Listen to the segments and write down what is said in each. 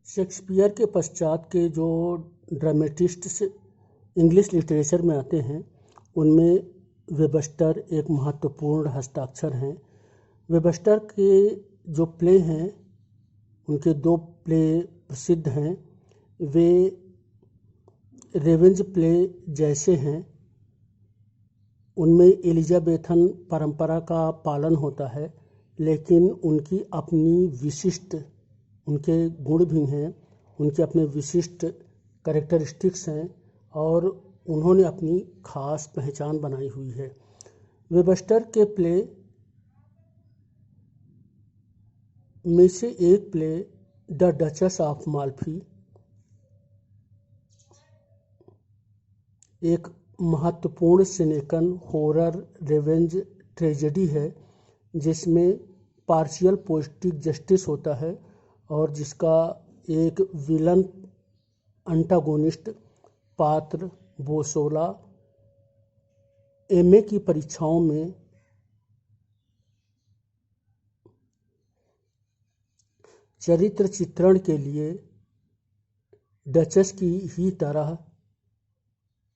Shakespeare के पश्चात के जो ड्रामेटिस्ट्स इंग्लिश लिटरेचर में आते हैं उनमें वेबस्टर एक महत्वपूर्ण हस्ताक्षर हैं। वेबस्टर के जो प्ले हैं उनके दो प्ले प्रसिद्ध हैं। वे रेवेंज प्ले जैसे हैं, उनमें एलिजाबेथन परंपरा का पालन होता है, लेकिन उनकी अपनी विशिष्ट उनके गुण भी हैं, उनके अपने विशिष्ट कैरेक्टरिस्टिक्स हैं और उन्होंने अपनी खास पहचान बनाई हुई है। वेबस्टर के प्ले में से एक play the duchess of Malfi एक महत्वपूर्ण सेनेकन हॉरर रेवेंज ट्रेजेडी है, जिसमें पार्शियल पोएटिक जस्टिस होता है और जिसका एक विलन अंटागोनिस्ट पात्र बोसोला एमए की परीक्षाओं में चरित्र चित्रण के लिए डचेस की ही तरह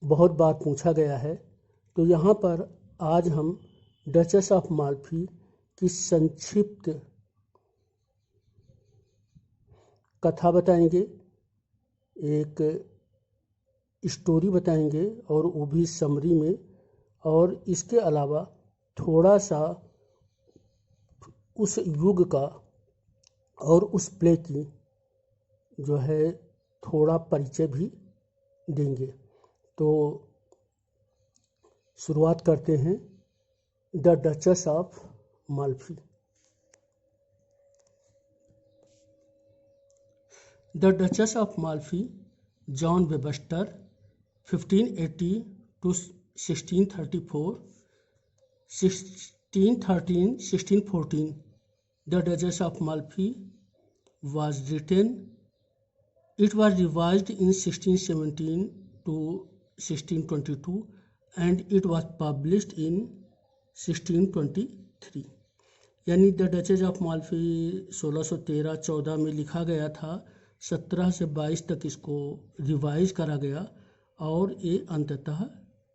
बहुत बार पूछा गया है। तो यहाँ पर आज हम डचेस ऑफ माल्फी की संक्षिप्त कथा बताएंगे, एक स्टोरी बताएंगे और वो भी समरी में, और इसके अलावा थोड़ा सा उस युग का और उस प्ले की जो है थोड़ा परिचय भी देंगे। तो शुरुआत करते हैं the duchess of Malfi. The duchess of Malfi, John Webster 1580 to 1634, 1613-1614. The Duchess of Malfi was written. It was revised in 1617 to 1622 and it was published in 1623. यानी द डचेस ऑफ माल्फी 1613-14 में लिखा गया था, 17 से 22 तक इसको revise करा गया और ये अंततः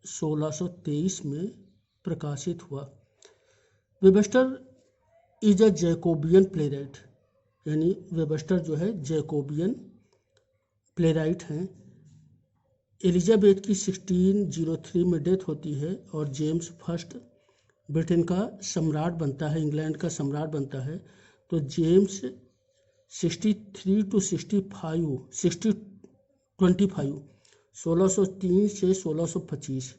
1623 में प्रकाशित हुआ। Webster is a Jacobean playwright, यानी वेबस्टर जो है जैकोबियन प्लेराइट हैं। एलिजाबेथ की 1603 में डेथ होती है और जेम्स फर्स्ट ब्रिटेन का सम्राट बनता है, इंग्लैंड का सम्राट बनता है। तो जेम्स 63 to 65 1603 से 1625,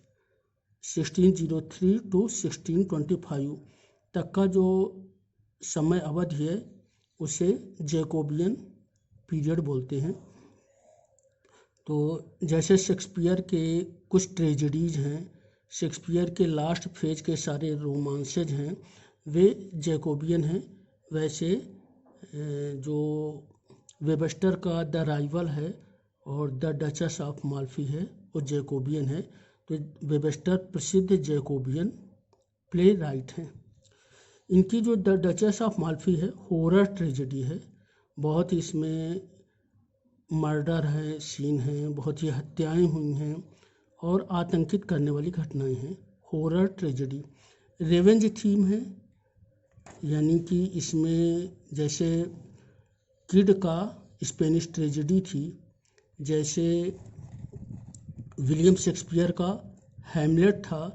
1603 to 1625 तक का जो समय अवधि है उसे जैकोबियन पीरियड बोलते हैं। तो जैसे शेक्सपियर के कुछ ट्रेजेडीज हैं, शेक्सपियर के लास्ट फेज के सारे रोमांसेज हैं, वे जैकोबियन हैं। वैसे जो वेबस्टर का द राइवल है और द डचेस ऑफ माल्फी है वो जैकोबियन है। तो वेबस्टर प्रसिद्ध जैकोबियन प्ले राइट हैं। इनकी जो द डचेस ऑफ माल्फी है हॉरर ट्रेजेडी है, बहुत इसमें मर्डर है, सीन हैं, बहुत ही हत्याएं हुई हैं और आतंकित करने वाली घटनाएं हैं। हॉरर ट्रेजेडी रेवेंज थीम है, यानी कि इसमें जैसे किड का स्पेनिश ट्रेजेडी थी, जैसे विलियम शेक्सपियर का हैमलेट था,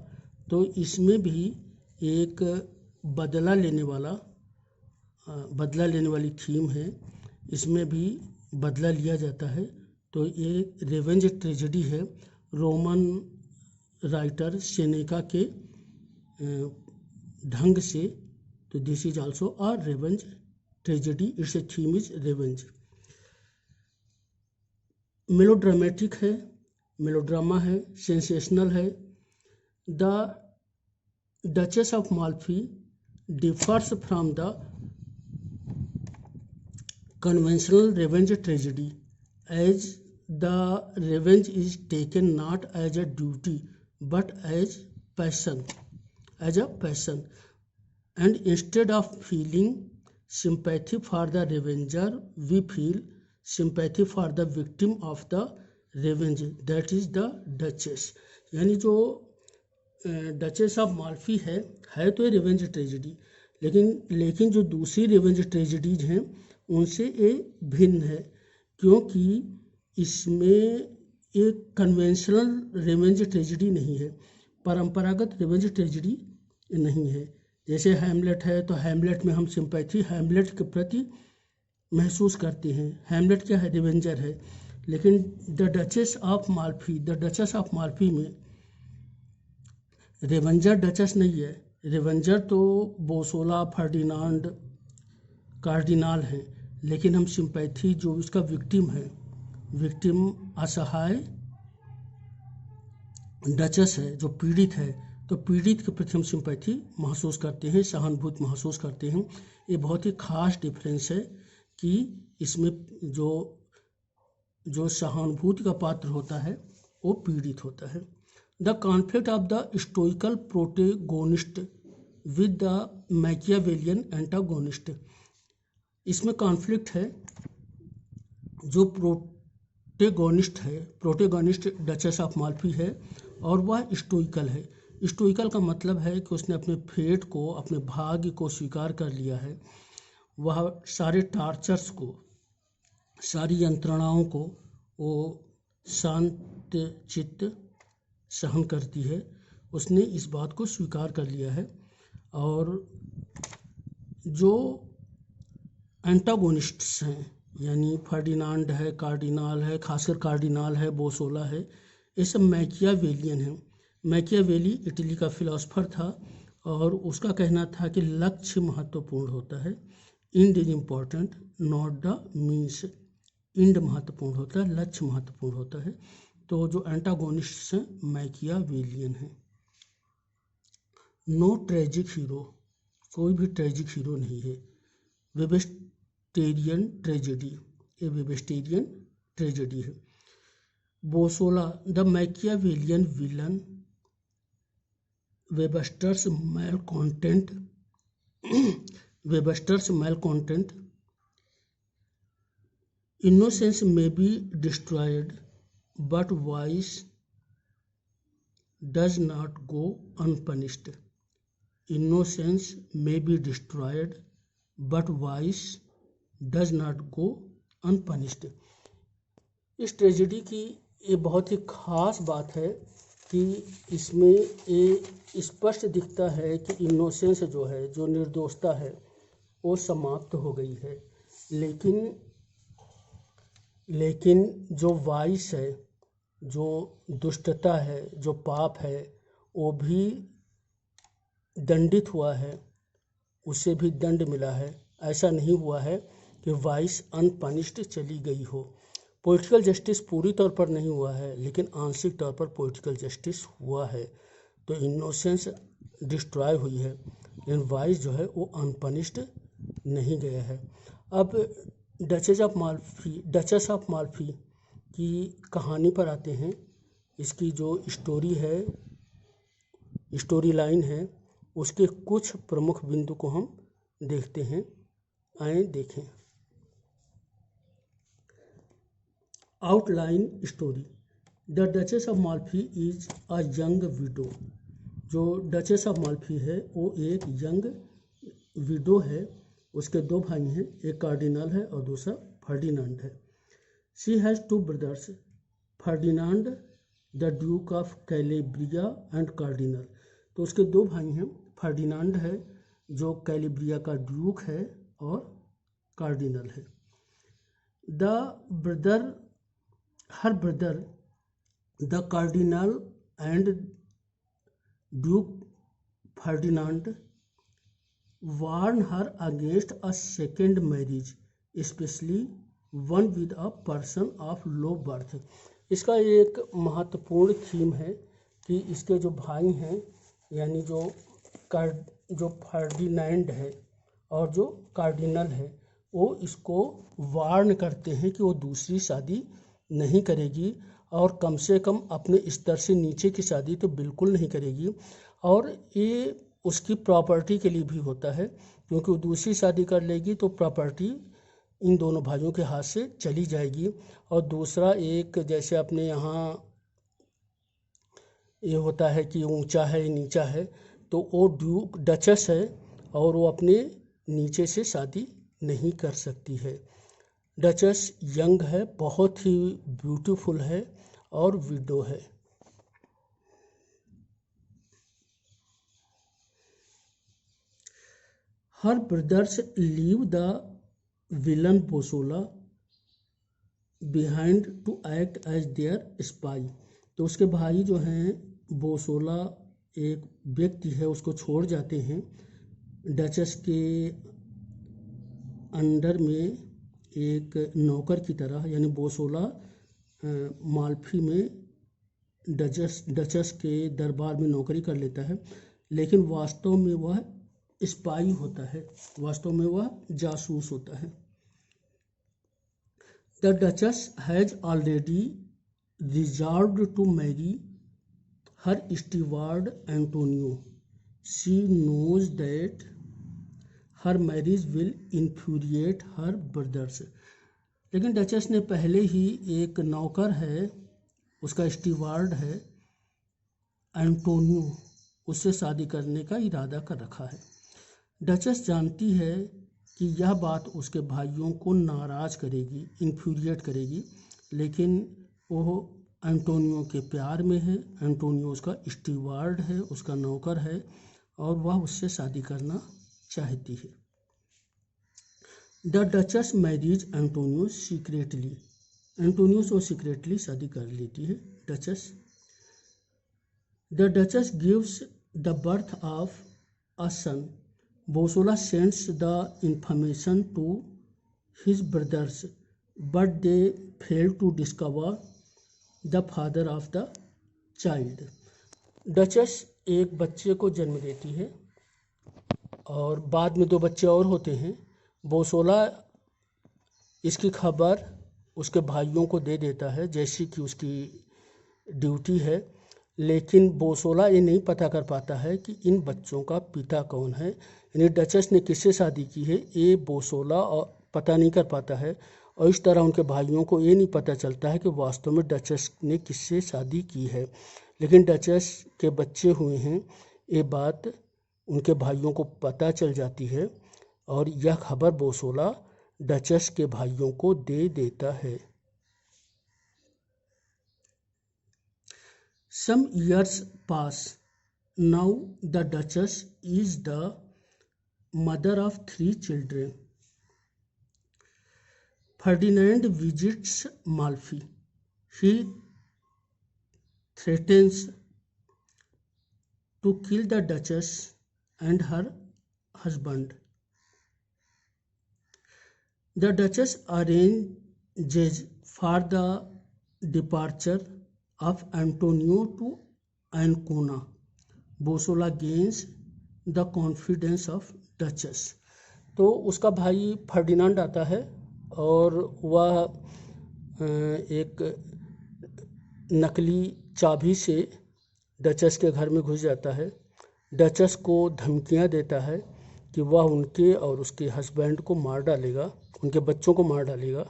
तो इसमें भी एक बदला लेने वाली थीम है। इसमें भी बदला लिया जाता है। तो ये रेवेंज ट्रेजेडी है रोमन राइटर सेनेका के ढंग से। तो this is also a revenge tragedy, it's a theme is revenge. Melodramatic है, मेलोड्रामा है, सेंसेशनल है। The duchess of Malfi differs from the conventional revenge tragedy, as the revenge is taken not as a duty but as a passion, and instead of feeling sympathy for the revenger we feel sympathy for the victim of the revenge, that is the Duchess। यानी जो duchess of Malfi है तो ये revenge tragedy, लेकिन जो दूसरी revenge tragedies हैं उनसे ये भिन्न है, क्योंकि इसमें एक कन्वेंशनल रिवेंज ट्रेजिडी नहीं है, परंपरागत रिवेंज ट्रेजिडी नहीं है। जैसे हैमलेट है तो हैमलेट में हम सिंपैथी हैमलेट के प्रति महसूस करते हैं, हैमलेट क्या है, रिवेंजर है। लेकिन द डचेस ऑफ माल्फी में रिवेंजर डचेस नहीं है, रिवेंजर तो बोसोला, फर्डिनांड, कार्डिनाल हैं, लेकिन हम सिंपैथी जो इसका विक्टिम है, विक्टिम असहाय डचेस है जो पीड़ित है, तो पीड़ित के प्रति हम सिंपैथी महसूस करते हैं, सहानुभूति महसूस करते हैं। ये बहुत ही खास डिफरेंस है कि इसमें जो सहानुभूति का पात्र होता है वो पीड़ित होता है। The conflict of the stoical protagonist with the Machiavellian antagonist, इसमें कॉन्फ्लिक्ट है। जो प्रोटेगोनिस्ट डचेस ऑफ माल्फी है और वह स्टोइकल है। स्टोइकल का मतलब है कि उसने अपने फेट को, अपने भाग्य को स्वीकार कर लिया है। वह सारे टार्चर्स को, सारी यंत्रणाओं को वो शांत चित्त सहन करती है, उसने इस बात को स्वीकार कर लिया है। और जो एंटागोनिस्ट्स हैं, यानी फर्डिनांड है, कार्डिनाल है, खासकर कार्डिनाल है, बोसोला है, ये सब मैकियावेलियन हैं। मैकियावेली इटली का फिलोसफर था और उसका कहना था कि लक्ष्य महत्वपूर्ण होता है, and is important not the means. And महत्वपूर्ण होता है, लक्ष्य महत्वपूर्ण होता है। तो जो एंटागोनिस्ट्स हैं मैकियावेलियन हैं। नो ट्रेजिक हीरो, कोई भी ट्रेजिक हीरो नहीं है। वेबस्टेरियन ट्रेजेडी, ये वेबस्टेरियन ट्रेजेडी है। Bosola the Machiavellian villain, Webster's malcontent, innocence may be destroyed but vice does not go unpunished. Innocence may be destroyed but vice does not go unpunished। इस tragedy की ये बहुत ही खास बात है कि इसमें ये स्पष्ट दिखता है कि इनोसेंस जो है, जो निर्दोषता है, वो समाप्त हो गई है। लेकिन जो वाइस है, जो दुष्टता है, जो पाप है, वो भी दंडित हुआ है, उसे भी दंड मिला है। ऐसा नहीं हुआ है कि वाइस अनपनिश्ड चली गई हो। पॉलिटिकल जस्टिस पूरी तौर पर नहीं हुआ है, लेकिन आंशिक तौर पर पॉलिटिकल जस्टिस हुआ है। तो इनोसेंस डिस्ट्रॉय हुई है, लेकिन वाइस जो है वो अनपनिश्ड नहीं गया है। अब डचेस ऑफ माल्फी की कहानी पर आते हैं। इसकी जो स्टोरी लाइन है, उसके कुछ प्रमुख बिंदु को हम देखते हैं। आए देखें। Outline story. The duchess of Malfi is a young window. जो डचेस ऑफ माल्फी है वो एक यंग विडो है। उसके दो भाई हैं, एक कार्डिनल है और दूसरा फर्डिनांड है। She has two brothers, Ferdinand the Duke of Calabria and Cardinal. तो उसके दो भाई हैं, फर्डिनांड है जो कैलेब्रिया का ड्यूक है और कार्डिनल है। Her brother the cardinal and Duke Ferdinand warn her against a second marriage, especially one with a person of low birth। इसका एक महत्वपूर्ण थीम है कि इसके जो भाई हैं, यानी जो फर्डिनांड है और जो कार्डिनल है, वो इसको वार्न करते हैं कि वो दूसरी शादी नहीं करेगी और कम से कम अपने स्तर से नीचे की शादी तो बिल्कुल नहीं करेगी। और ये उसकी प्रॉपर्टी के लिए भी होता है, क्योंकि वो दूसरी शादी कर लेगी तो प्रॉपर्टी इन दोनों भाइयों के हाथ से चली जाएगी। और दूसरा एक जैसे अपने यहाँ ये होता है कि ऊंचा है नीचा है, तो वो ड्यूक डचस है और वो अपने नीचे से शादी नहीं कर सकती है। डचस यंग है, बहुत ही ब्यूटीफुल है और विडो है। Her brothers leave the villain Bosola behind to act as their spy. तो उसके भाई जो हैं बोसोला एक व्यक्ति है उसको छोड़ जाते हैं डचस के अंडर में एक नौकर की तरह, यानी बोसोला माल्फी में डचस के दरबार में नौकरी कर लेता है, लेकिन वास्तव में वह स्पाई होता है, वास्तव में वह जासूस होता है। The Duchess has already resolved to marry her steward Antonio. She knows that her marriage will infuriate her brothers. लेकिन डचस ने पहले ही एक नौकर है, उसका स्टीवार्ड है एंटोनियो, उससे शादी करने का इरादा कर रखा है। डचस जानती है कि यह बात उसके भाइयों को नाराज़ करेगी, इन्फ्यूरिएट करेगी, लेकिन वो एंटोनियो के प्यार में है। एंटोनियो उसका स्टीवार्ड है, उसका नौकर है और वह उससे शादी करना चाहती है। The Duchess marriage Antonio secretly. Antonio से सीक्रेटली शादी कर लेती है Duchess. The Duchess gives the birth of a son. Bosola sends the information to his brothers but they fail to discover the father of the child. Duchess एक बच्चे को जन्म देती है और बाद में 2 बच्चे और होते हैं। बोसोला इसकी खबर उसके भाइयों को दे देता है जैसी कि उसकी ड्यूटी है, लेकिन बोसोला ये नहीं पता कर पाता है कि इन बच्चों का पिता कौन है, यानी डचस ने किससे शादी की है ये बोसोला और पता नहीं कर पाता है। और इस तरह उनके भाइयों को ये नहीं पता चलता है कि वास्तव में डचस ने किससे शादी की है। लेकिन डचस के बच्चे हुए हैं ये बात उनके भाइयों को पता चल जाती है और यह खबर बोसोला डचस के भाइयों को दे देता है। Some years pass. Now the Duchess is the mother of 3 children. Ferdinand visits Malfi. He threatens to kill the Duchess and her husband. The Duchess arranges for the departure of Antonio to Ancona. Bosola gains the confidence of Duchess. तो उसका भाई Ferdinand आता है और वह एक नकली चाबी से डचस के घर में घुस जाता है। डचस को धमकियां देता है कि वह उनके और उसके हस्बैंड को मार डालेगा, उनके बच्चों को मार डालेगा।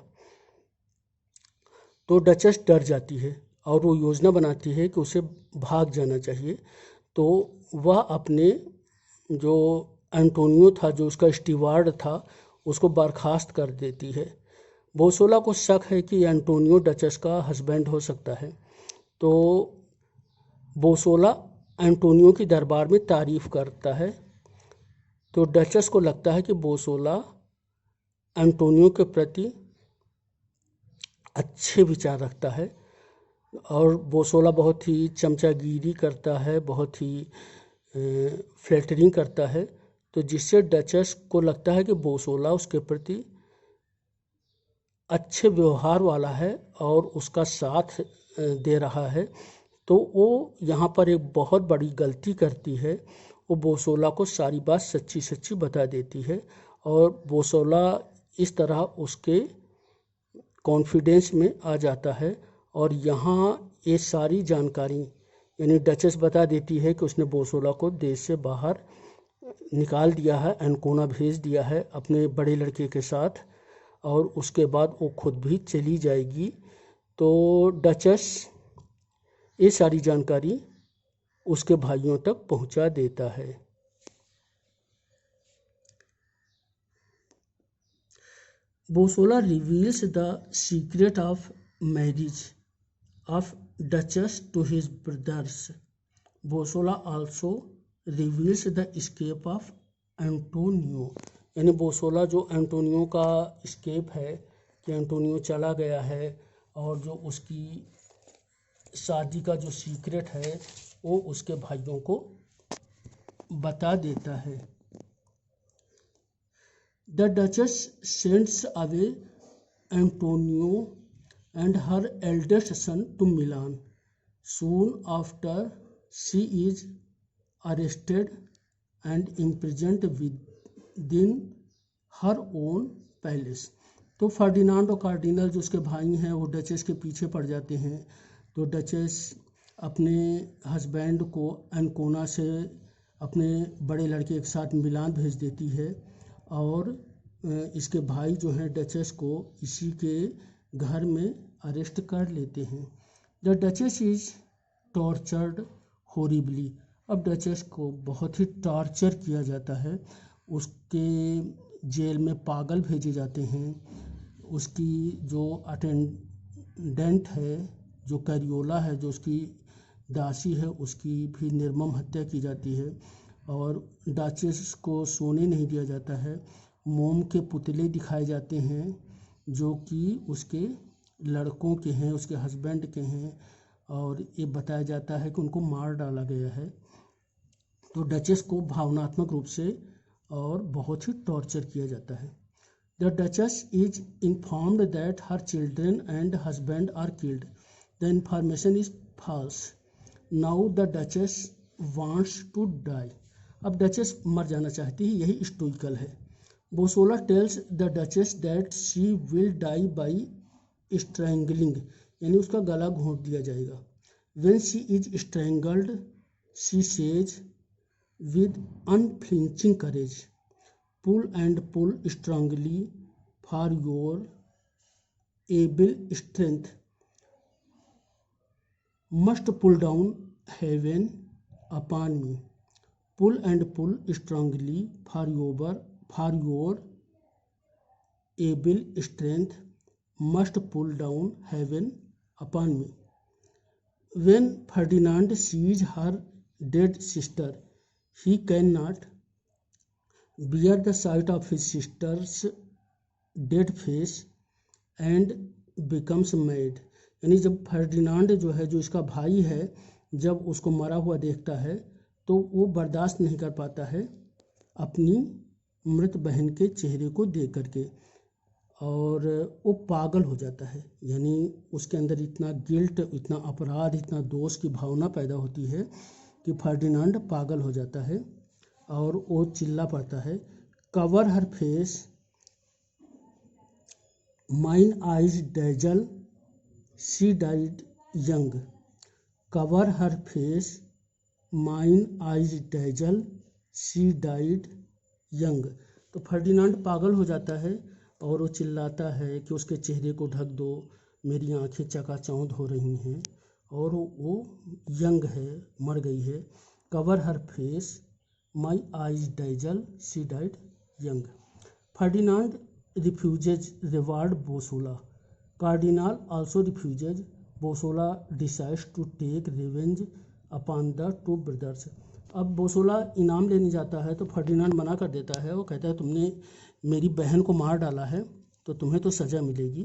तो डचस डर जाती है और वो योजना बनाती है कि उसे भाग जाना चाहिए। तो वह अपने जो एंटोनियो था, जो उसका स्टीवार्ड था, उसको बर्खास्त कर देती है। बोसोला को शक है कि एंटोनियो डचस का हस्बैंड हो सकता है, तो बोसोला एंटोनियो की दरबार में तारीफ करता है। तो डचस को लगता है कि बोसोला एंटोनियो के प्रति अच्छे विचार रखता है और बोसोला बहुत ही चमचागिरी करता है, बहुत ही फ्लैटरिंग करता है, तो जिससे डचस को लगता है कि बोसोला उसके प्रति अच्छे व्यवहार वाला है और उसका साथ दे रहा है। तो वो यहाँ पर एक बहुत बड़ी गलती करती है, वो बोसोला को सारी बात सच्ची सच्ची बता देती है और बोसोला इस तरह उसके कॉन्फिडेंस में आ जाता है। और यहाँ ये सारी जानकारी यानी डचस बता देती है कि उसने बोसोला को देश से बाहर निकाल दिया है, एंकोना भेज दिया है अपने बड़े लड़के के साथ, और उसके बाद वो खुद भी चली जाएगी। तो डचेस ये सारी जानकारी उसके भाइयों तक पहुंचा देता है। Bosola reveals the secret of marriage of duchess to his brothers. Bosola also reveals the escape of Antonio. यानी बोसोला जो एंटोनियो का एस्केप है कि एंटोनियो चला गया है और जो उसकी शादी का जो सीक्रेट है वो उसके भाइयों को बता देता है। The duchess sends away Antonio and her eldest son to Milan. Soon after, she is arrested and imprisoned within her own palace. तो फर्डिनांड और कार्डिनल जो उसके भाई हैं वो डचेस के पीछे पड़ जाते हैं। तो डचेस अपने हस्बैंड को एनकोना से अपने बड़े लड़के के साथ मिलान भेज देती है और इसके भाई जो हैं डचेस को इसी के घर में अरेस्ट कर लेते हैं। The duchess is tortured horribly. अब डचेस को बहुत ही टॉर्चर किया जाता है, उसके जेल में पागल भेजे जाते हैं। उसकी जो अटेंडेंट है, जो कैरियोला है, जो उसकी दासी है, उसकी भी निर्मम हत्या की जाती है और डचेस को सोने नहीं दिया जाता है। मोम के पुतले दिखाए जाते हैं जो कि उसके लड़कों के हैं, उसके हस्बैंड के हैं और ये बताया जाता है कि उनको मार डाला गया है। तो डचेस को भावनात्मक रूप से और बहुत ही टॉर्चर किया जाता है। The duchess is informed that her children and husband are killed. The information is false. Now the duchess wants to die. अब डचेस मर जाना चाहती है, यही स्टोइकल है। Bosola tells the duchess that she will die by strangling, यानी उसका गला घोंट दिया जाएगा। When she is strangled she says with unflinching courage, pull and pull strongly for your able strength, must pull down haven upon me, pull and pull strongly for your able strength must pull down heaven upon me. When Ferdinand sees her dead sister, he cannot bear the sight of his sister's dead face and becomes mad. यानी जब Ferdinand जो है, जो इसका भाई है, जब उसको मरा हुआ देखता है तो वो बर्दाश्त नहीं कर पाता है अपनी मृत बहन के चेहरे को देख करके और वो पागल हो जाता है। यानी उसके अंदर इतना गिल्ट, इतना अपराध, इतना दोष की भावना पैदा होती है कि फर्डिनांड पागल हो जाता है और वो चिल्ला पड़ता है, cover her face mine eyes dazzle she died young. Cover her face mine eyes dazzle she died young. तो फर्डिनांड पागल हो जाता है और वो चिल्लाता है कि उसके चेहरे को ढक दो, मेरी आंखें चकाचौंध हो रही हैं और वो यंग है, मर गई है। Cover her face my eyes dazzle she died young. Ferdinand refuses reward Bosola. Cardinal also refuses. Bosola decides to take revenge upon the two brothers. अब बोसोला इनाम लेने जाता है तो फर्डिनांड मना कर देता है। वो कहता है तुमने मेरी बहन को मार डाला है तो तुम्हें तो सज़ा मिलेगी।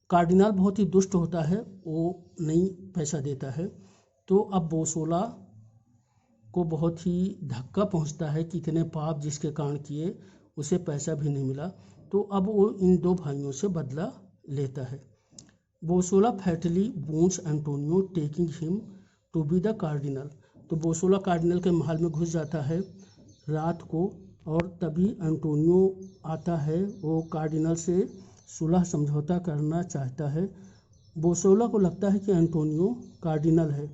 कार्डिनल बहुत ही दुष्ट होता है, वो नहीं पैसा देता है। तो अब बोसोला को बहुत ही धक्का पहुंचता है कि इतने पाप जिसके कारण किए उसे पैसा भी नहीं मिला। तो अब वो इन दो भाइयों से बदला लेता है। Bosola fatally wounds Antonio taking him to be the Cardinal. तो बोसोला कार्डिनल के महल में घुस जाता है रात को और तभी एंटोनियो आता है। वो कार्डिनल से सुलह समझौता करना चाहता है। बोसोला को लगता है कि एंटोनियो कार्डिनल है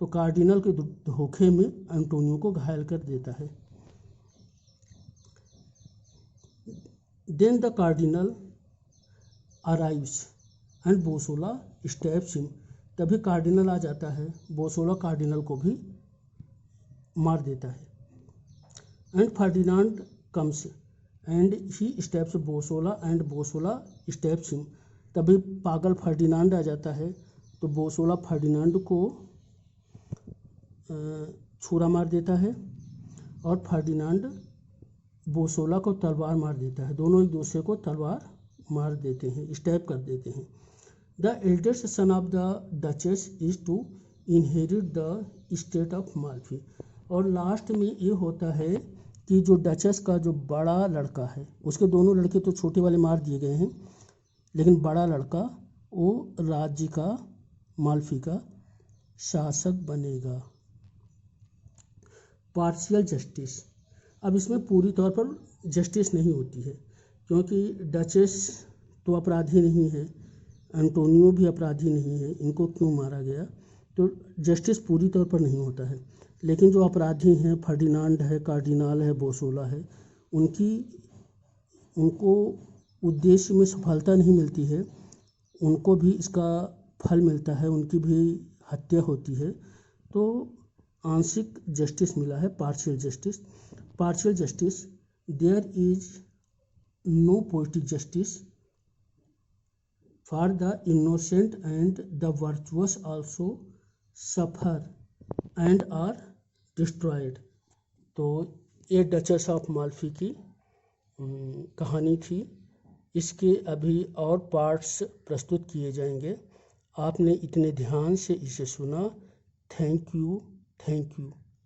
तो कार्डिनल के धोखे में एंटोनियो को घायल कर देता है। Then the cardinal arrives and Bosola stabs him, तभी कार्डिनल आ जाता है, बोसोला कार्डिनल को भी मार देता है। And Ferdinand comes and he stabs Bosola and Bosola stabs him, तभी पागल फर्डिनांड आ जाता है, तो बोसोला फर्डिनांड को छुरा मार देता है और फर्डिनांड बोसोला को तलवार मार देता है। दोनों एक दूसरे को तलवार मार देते हैं, स्टैब कर देते हैं। The eldest son of the duchess is to inherit the state of Malfi, और लास्ट में ये होता है कि जो डचेस का जो बड़ा लड़का है, उसके दोनों लड़के तो छोटे वाले मार दिए गए हैं, लेकिन बड़ा लड़का वो राज्य का माल्फी का शासक बनेगा। पार्शियल जस्टिस, अब इसमें पूरी तौर पर जस्टिस नहीं होती है, क्योंकि डचेस तो अपराधी नहीं है, एंटोनियो भी अपराधी नहीं है, इनको क्यों मारा गया, तो जस्टिस पूरी तौर पर नहीं होता है। लेकिन जो अपराधी हैं, फर्डिनांड है, कार्डिनाल है, बोसोला है, उनको उद्देश्य में सफलता नहीं मिलती है, उनको भी इसका फल मिलता है, उनकी भी हत्या होती है, तो आंशिक जस्टिस मिला है, partial justice. Partial justice, there is no poetic justice for the innocent and the virtuous also suffer and are destroyed. तो ये डचेस ऑफ माल्फी की कहानी थी। इसके अभी और पार्ट्स प्रस्तुत किए जाएंगे। आपने इतने ध्यान से इसे सुना, थैंक यू।